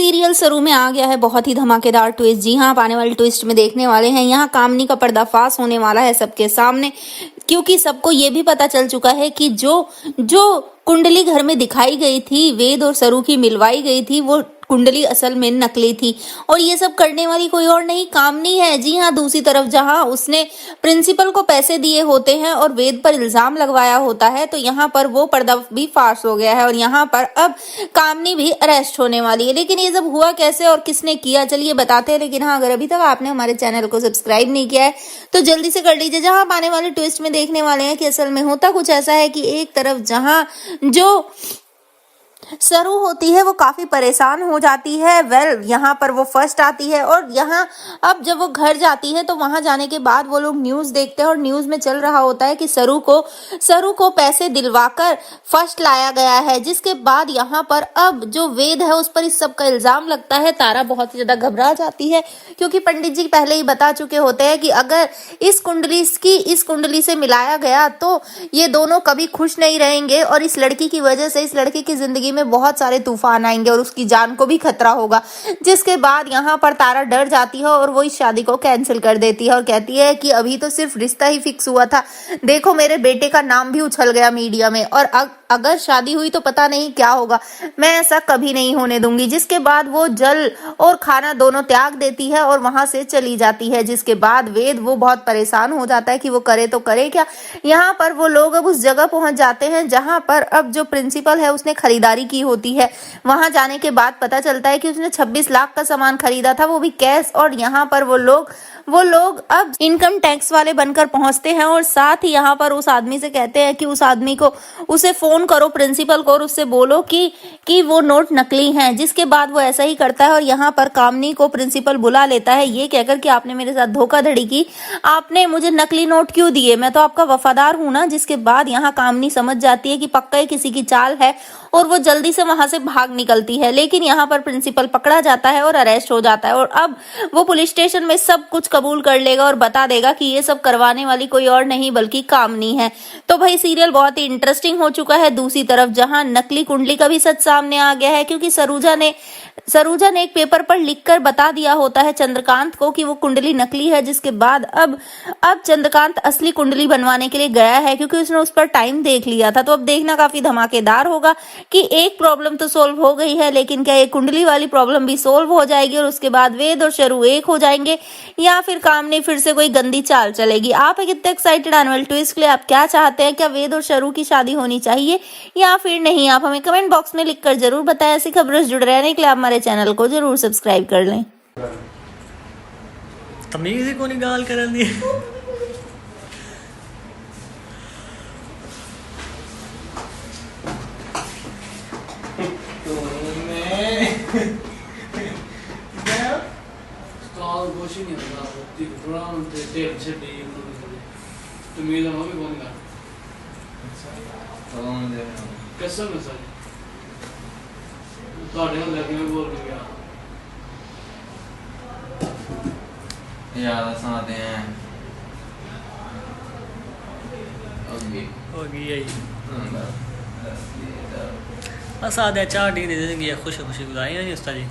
Serial सरू में आ गया है बहुत ही धमाकेदार ट्विस्ट। जी हाँ, आप आने वाले ट्विस्ट में देखने वाले हैं यहाँ कामनी का पर्दाफाश होने वाला है सबके सामने, क्योंकि सबको ये भी पता चल चुका है कि जो कुंडली घर में दिखाई गई थी, वेद और सरू की मिलवाई गई थी, वो कुंडली असल में नकली थी और ये सब करने वाली कोई और नहीं, कामनी है। जी हाँ, दूसरी तरफ जहाँ उसने प्रिंसिपल को पैसे दिए होते हैं और वेद पर इल्जाम लगवाया होता है, तो यहाँ पर वो पर्दा भी फाश हो गया है और यहाँ पर अब कामनी भी अरेस्ट होने वाली है। लेकिन ये सब हुआ कैसे और किसने किया, चलिए बताते हैं। लेकिन हाँ, अगर अभी तक आपने हमारे चैनल को सब्सक्राइब नहीं किया है तो जल्दी से कर लीजिए। जहाँ आप आने वाले ट्विस्ट में देखने वाले हैं कि असल में होता कुछ ऐसा है कि एक तरफ जहाँ जो सरू होती है वो काफी परेशान हो जाती है। यहाँ पर वो फर्स्ट आती है और यहाँ अब जब वो घर जाती है तो वहां जाने के बाद वो लोग न्यूज देखते हैं और न्यूज में चल रहा होता है कि सरू को पैसे दिलवाकर फर्स्ट लाया गया है। जिसके बाद यहाँ पर अब जो वेद है उस पर इस सब का इल्जाम लगता है। तारा बहुत ही ज्यादा घबरा जाती है क्योंकि पंडित जी पहले ही बता चुके होते हैं कि अगर इस कुंडली से मिलाया गया तो ये दोनों कभी खुश नहीं रहेंगे और इस लड़की की वजह से इस लड़की की जिंदगी में बहुत सारे तूफान आएंगे और उसकी जान को भी खतरा होगा। जिसके बाद यहाँ पर तारा डर जाती है और वो इस शादी को कैंसिल कर देती है और कहती है कि अभी तो सिर्फ रिश्ता ही फिक्स हुआ था, देखो मेरे बेटे का नाम भी उछल गया मीडिया में और अगर शादी हुई तो पता नहीं क्या होगा, मैं ऐसा कभी नहीं होने दूंगी। जिसके बाद वो जल और खाना दोनों त्याग देती है और वहां से चली जाती है। जिसके बाद वेद वो बहुत परेशान हो जाता है कि वो करे तो करे क्या। यहाँ पर वो लोग अब उस जगह पहुंच जाते हैं जहां पर अब जो प्रिंसिपल है उसने खरीदारी की होती है। वहां जाने के बाद पता चलता है कि उसने 26 लाख का सामान खरीदा था, वो भी कैश। और यहाँ पर वो लोग अब इनकम टैक्स वाले बनकर पहुंचते हैं और साथ ही यहाँ पर उस आदमी से कहते हैं कि उस आदमी को उसे फोन करो प्रिंसिपल को और उससे बोलो कि वो नोट नकली हैं। जिसके बाद वो ऐसा ही करता है और यहाँ पर कामनी को प्रिंसिपल बुला लेता है ये कहकर कि आपने मेरे साथ धोखाधड़ी की, आपने मुझे नकली नोट क्यों दिए, मैं तो आपका वफादार हूं ना। जिसके बाद यहाँ कामनी समझ जाती है कि पक्का ही किसी की चाल है और वो जल्दी से वहां से भाग निकलती है। लेकिन यहाँ पर प्रिंसिपल पकड़ा जाता है और अरेस्ट हो जाता है और अब वो पुलिस स्टेशन में सब कुछ कबूल कर लेगा और बता देगा कि ये सब करवाने वाली कोई और नहीं बल्कि कामनी है। तो भाई सीरियल बहुत ही इंटरेस्टिंग हो चुका है। दूसरी तरफ जहां नकली कुंडली का भी सच सामने आ गया है क्योंकि सरूजा ने एक पेपर पर लिखकर बता दिया होता है चंद्रकांत को कि वो कुंडली नकली है। जिसके बाद अब चंद्रकांत असली कुंडली बनवाने के लिए गया है क्योंकि उसने उस पर टाइम देख लिया था। तो अब देखना काफी धमाकेदार होगा कि एक प्रॉब्लम तो सोल्व हो गई है, लेकिन क्या ये कुंडली वाली प्रॉब्लम भी सोल्व हो जाएगी और उसके बाद वेद और शरू एक हो जाएंगे या फिर कामनी फिर से कोई गंदी चाल चलेगी। आप कितने एक्साइटेड आने वाले ट्विस्ट के लिए, आप क्या चाहते हैं, क्या वेद और शरू की शादी होनी चाहिए या फिर नहीं, आप हमें कमेंट बॉक्स में लिखकर जरूर बताएं। ऐसी खबरों से जुड़े रहने के लिए आप हमारे चैनल को जरूर सब्सक्राइब कर लें। तमीज़ ही कोनी गाल करन दी। कसम है सर लगे में बोल गया यार साथे हैं होगी यही बस आधे चार डिग्री जिंदगी खुशी खुशी गुजारी नहीं उस्ताद जी।